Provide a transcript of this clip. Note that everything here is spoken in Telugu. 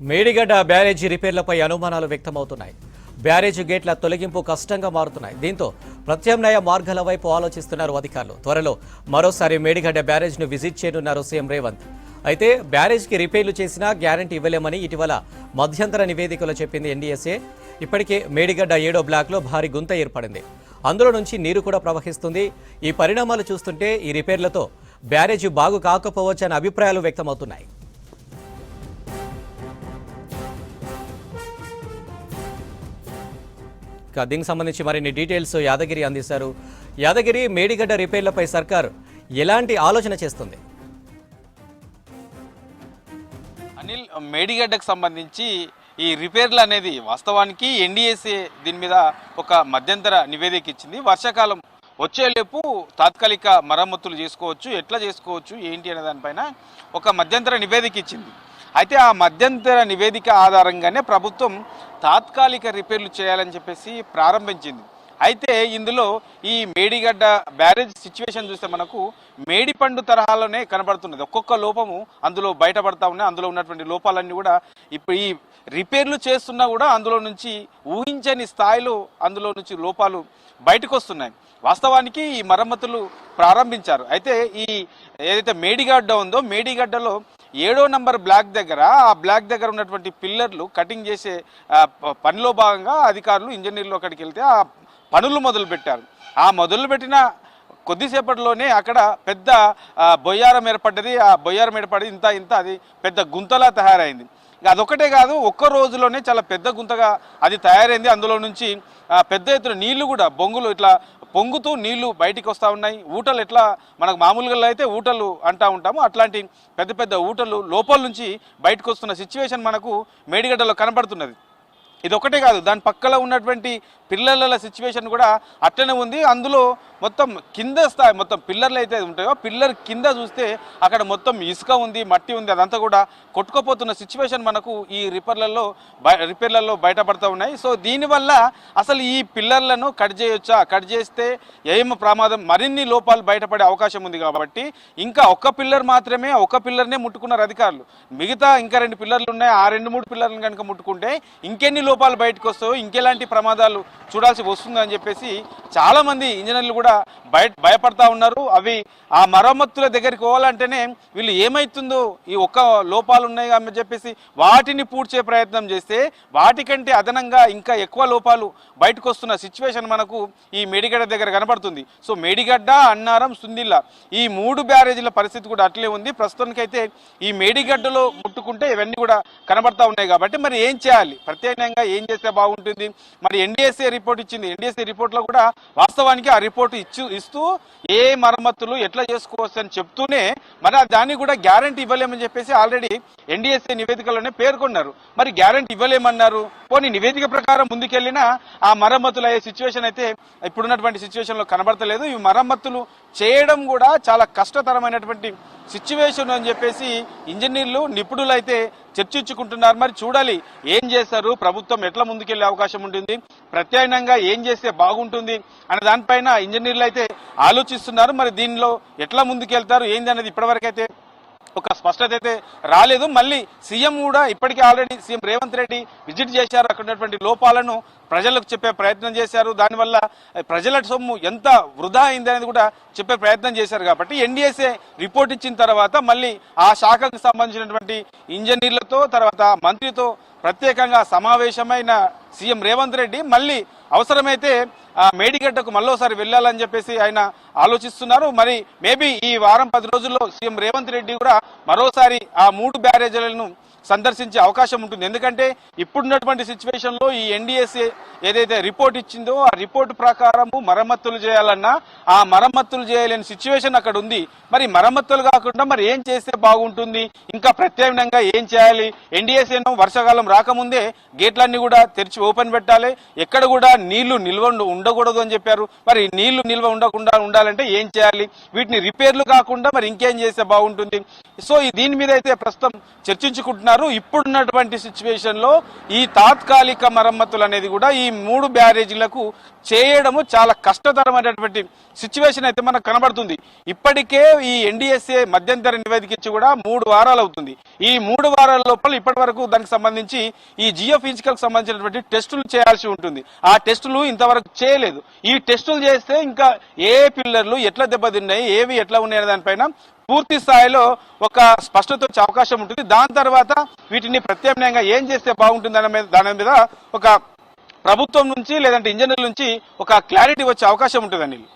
మేడిగడ్డ బ్యారేజీ రిపేర్లపై అనుమానాలు వ్యక్తమవుతున్నాయి. బ్యారేజీ గేట్ల తొలగింపు కష్టంగా మారుతున్నాయి. దీంతో ప్రత్యామ్నాయ మార్గాల వైపు ఆలోచిస్తున్నారు అధికారులు. త్వరలో మరోసారి మేడిగడ్డ బ్యారేజ్ను విజిట్ చేయనున్నారు సీఎం రేవంత్. అయితే బ్యారేజ్కి రిపేర్లు చేసినా గ్యారంటీ ఇవ్వలేమని ఇటీవల మధ్యంతర నివేదికలో చెప్పింది ఎన్డీఎస్ఏ. ఇప్పటికే మేడిగడ్డ 7వ బ్లాక్లో భారీ గుంత ఏర్పడింది. అందులో నుంచి నీరు కూడా ప్రవహిస్తుంది. ఈ పరిణామాలు చూస్తుంటే ఈ రిపేర్లతో బ్యారేజీ బాగు కాకపోవచ్చనే అభిప్రాయాలు వ్యక్తమవుతున్నాయి. దీనికి సంబంధించి మరిన్ని డీటెయిల్స్ యాదగిరి అందిస్తారు. యాదగిరి, మేడిగడ్డ రిపేర్లపై సర్కార్ ఎలాంటి ఆలోచన చేస్తుంది? అనిల్, మేడిగడ్డకు సంబంధించి ఈ రిపేర్లు అనేది వాస్తవానికి ఎన్డీఎస్ఏ దీని మీద ఒక మధ్యంతర నివేదిక ఇచ్చింది. వర్షాకాలం వచ్చేలోపు తాత్కాలిక మరమ్మతులు చేసుకోవచ్చు, ఎట్లా చేసుకోవచ్చు ఏంటి అనే దానిపైన ఒక మధ్యంతర నివేదిక ఇచ్చింది. అయితే ఆ మధ్యంతర నివేదిక ఆధారంగానే ప్రభుత్వం తాత్కాలిక రిపేర్లు చేయాలని చెప్పేసి ప్రారంభించింది. అయితే ఇందులో ఈ మేడిగడ్డ బ్యారేజ్ సిచ్యువేషన్ చూస్తే మనకు మేడిపండు తరహాలోనే కనబడుతున్నది. ఒక్కొక్క లోపము అందులో బయటపడతా ఉన్నాయి. అందులో ఉన్నటువంటి లోపాలన్నీ కూడా ఇప్పుడు ఈ రిపేర్లు చేస్తున్నా కూడా అందులో నుంచి ఊహించని స్థాయిలో అందులో నుంచి లోపాలు బయటకు వస్తున్నాయి. వాస్తవానికి ఈ మరమ్మతులు ప్రారంభించారు. అయితే ఈ ఏదైతే మేడిగడ్డ ఉందో మేడిగడ్డలో 7వ నంబర్ బ్లాక్ దగ్గర ఆ బ్లాక్ దగ్గర ఉన్నటువంటి పిల్లర్లు కటింగ్ చేసే పనిలో భాగంగా అధికారులు ఇంజనీర్లు అక్కడికి వెళ్తే ఆ పనులు మొదలుపెట్టారు. ఆ మొదలుపెట్టిన కొద్దిసేపటిలోనే అక్కడ పెద్ద బొయ్యారం ఏర్పడ్డది. ఆ బొయ్యారం ఏర్పడి ఇంత అది పెద్ద గుంతలా తయారైంది. అదొకటే కాదు, ఒక్క రోజులోనే చాలా పెద్ద గుంతగా అది తయారైంది. అందులో నుంచి పెద్ద ఎత్తున నీళ్లు కూడా బొంగులు ఇట్లా పొంగుతూ నీళ్లు బయటికి వస్తూ ఉన్నాయి. ఊటలు ఎట్లా మనకు మామూలుగా అయితే ఊటలు అంటూ ఉంటాము, అట్లాంటి పెద్ద పెద్ద ఊటలు లోపల నుంచి బయటకు వస్తున్న సిచ్యువేషన్ మనకు మేడిగడ్డలో కనబడుతున్నది. ఇది ఒకటే కాదు, దాని పక్కన ఉన్నటువంటి పిల్లర్ల సిచ్యువేషన్ కూడా అట్లనే ఉంది. అందులో మొత్తం కింద స్థాయి మొత్తం పిల్లర్లు అయితే ఉంటాయో పిల్లర్ కింద చూస్తే అక్కడ మొత్తం ఇసుక ఉంది, మట్టి ఉంది, అదంతా కూడా కొట్టుకుపోతున్న సిచ్యువేషన్ మనకు ఈ రిపేర్లలో బయటపడుతూ ఉన్నాయి. సో దీనివల్ల అసలు ఈ పిల్లర్లను కట్ చేయొచ్చా, కట్ చేస్తే ఏం ప్రమాదం, మరిన్ని లోపాలు బయటపడే అవకాశం ఉంది. కాబట్టి ఇంకా ఒక్క పిల్లర్నే ముట్టుకున్నారు అధికారులు. మిగతా ఇంకా 2 పిల్లర్లు ఉన్నాయి. ఆ 2-3 పిల్లర్లను కనుక ముట్టుకుంటే ఇంకెన్ని లోపాలు బయటకు వస్తాయో, ఇంకెలాంటి ప్రమాదాలు చూడాల్సి వస్తుందని చెప్పేసి చాలా మంది ఇంజనీర్లు కూడా భయపడతా ఉన్నారు. అవి ఆ మరమ్మతుల దగ్గరికి పోవాలంటేనే వీళ్ళు ఏమైతుందో ఈ ఒక్క లోపాలు ఉన్నాయి అని చెప్పేసి వాటిని పూడ్చే ప్రయత్నం చేస్తే వాటికంటే అదనంగా ఇంకా ఎక్కువ లోపాలు బయటకు వస్తున్న సిచ్యువేషన్ మనకు ఈ మేడిగడ్డ దగ్గర కనబడుతుంది. సో మేడిగడ్డ, అన్నారం, సుందిల్ల ఈ 3 బ్యారేజీల పరిస్థితి కూడా అట్లే ఉంది. ప్రస్తుతానికైతే ఈ మేడిగడ్డలో ముట్టుకుంటే ఇవన్నీ కూడా కనబడతా ఉన్నాయి. కాబట్టి మరి ఏం చేయాలి, ప్రత్యేకంగా ఏం చేస్తే బాగుంటుంది? మరి ఎన్డీఎస్ఏ రిపోర్ట్ ఇచ్చింది. ఎన్డీఎస్ఏ రిపోర్ట్లో కూడా వాస్తవానికి ఆ రిపోర్ట్ ఇస్తూ ఏ మరమ్మతులు ఎట్లా చేసుకోవచ్చు అని చెప్తూనే మరి దాన్ని కూడా గ్యారంటీ ఇవ్వలేమని చెప్పేసి ఆల్రెడీ ఎన్డీఎస్ఏ నివేదికలోనే పేర్కొన్నారు. మరి గ్యారంటీ ఇవ్వలేమన్నారు. పోనీ నివేదిక ప్రకారం ముందుకెళ్ళినా ఆ మరమ్మతులు అయ్యే సిచ్యువేషన్ అయితే ఇప్పుడున్నటువంటి సిచ్యువేషన్లో కనబడతలేదు. ఈ మరమ్మతులు చేయడం కూడా చాలా కష్టతరమైనటువంటి సిచ్యువేషన్ అని చెప్పేసి ఇంజనీర్లు, నిపుణులు అయితే చర్చించుకుంటున్నారు. మరి చూడాలి ఏం చేస్తారు, ప్రభుత్వం ఎట్లా ముందుకెళ్లే అవకాశం ఉంటుంది, ప్రత్యామ్నాయంగా ఏం చేస్తే బాగుంటుంది అనే దానిపైన ఇంజనీర్లు అయితే ఆలోచిస్తున్నారు. మరి దీనిలో ఎట్లా ముందుకెళ్తారు ఏంది అనేది ఇప్పటివరకైతే ఒక స్పష్టత అయితే రాలేదు. మళ్ళీ సీఎం కూడా ఇప్పటికే already CM Revanth Reddy visit చేశారు. అక్కడ ఉన్నటువంటి లోపాలను ప్రజలకు చెప్పే ప్రయత్నం చేశారు. దానివల్ల ప్రజల సొమ్ము ఎంత వృధా అయింది అనేది కూడా చెప్పే ప్రయత్నం చేశారు. కాబట్టి ఎన్డీఎస్ఏ రిపోర్ట్ ఇచ్చిన తర్వాత మళ్ళీ ఆ శాఖకు సంబంధించినటువంటి ఇంజనీర్లతో తర్వాత మంత్రితో ప్రత్యేకంగా సమావేశమైన సీఎం రేవంత్ రెడ్డి మళ్ళీ అవసరమైతే మేడిగడ్డకు మళ్ళోసారి వెళ్ళాలని చెప్పేసి ఆయన ఆలోచిస్తున్నారు. మరి మేబీ ఈ వారం 10 రోజుల్లో సీఎం రేవంత్ రెడ్డి కూడా మరోసారి ఆ 3 బ్యారేజీలను సందర్శించే అవకాశం ఉంటుంది. ఎందుకంటే ఇప్పుడున్నటువంటి సిచ్యువేషన్లో ఈ ఎన్డీఎస్ఏ ఏదైతే రిపోర్ట్ ఇచ్చిందో ఆ రిపోర్ట్ ప్రకారము మరమ్మతులు చేయాలన్నా ఆ మరమ్మతులు చేయలేని సిచ్యువేషన్ అక్కడ ఉంది. మరి మరమ్మతులు కాకుండా మరి ఏం చేస్తే బాగుంటుంది, ఇంకా ప్రత్యామ్నాయంగా ఏం చేయాలి? ఎన్డీఎస్ఏను వర్షాకాలం రాకముందే గేట్లన్నీ కూడా తెరిచి ఓపెన్ పెట్టాలి, ఎక్కడ కూడా నీళ్లు నిల్వ ఉండకూడదు అని చెప్పారు. మరి నీళ్లు నిల్వ ఉండకుండా ఉండాలంటే ఏం చేయాలి? వీటిని రిపేర్లు కాకుండా మరి ఇంకేం చేస్తే బాగుంటుంది? సో దీని మీద అయితే ప్రస్తుతం చర్చించుకుంటున్నారు. అంటున్నారు. ఇప్పుడున్నటువంటి సిచ్యువేషన్ లో ఈ తాత్కాలిక మరమ్మతులు అనేది కూడా ఈ 3 బ్యారేజీలకు చేయడము చాలా కష్టతరమైనటువంటి సిచ్యువేషన్ అయితే మనకు కనబడుతుంది. ఇప్పటికే ఈ ఎన్డీఎస్ఏ మధ్యంతర నివేదిక ఇచ్చి కూడా 3 వారాలు అవుతుంది. ఈ 3 వారాల లోపల ఇప్పటి వరకు దానికి సంబంధించి ఈ జియో ఫిజికల్ సంబంధించినటువంటి టెస్టులు చేయాల్సి ఉంటుంది. ఆ టెస్టులు ఇంతవరకు చేయలేదు. ఈ టెస్టులు చేస్తే ఇంకా ఏ పిల్లర్లు ఎట్లా దెబ్బతిన్నాయి, ఏవి ఎట్లా ఉన్నాయి దానిపైన పూర్తి స్థాయిలో ఒక స్పష్టత వచ్చే అవకాశం ఉంటుంది. దాని తర్వాత వీటిని ప్రత్యామ్నాయంగా ఏం చేస్తే బాగుంటుంది దాని మీద ఒక ప్రభుత్వం నుంచి లేదంటే ఇంజనీర్ల నుంచి ఒక క్లారిటీ వచ్చే అవకాశం ఉంటుంది అనిల్.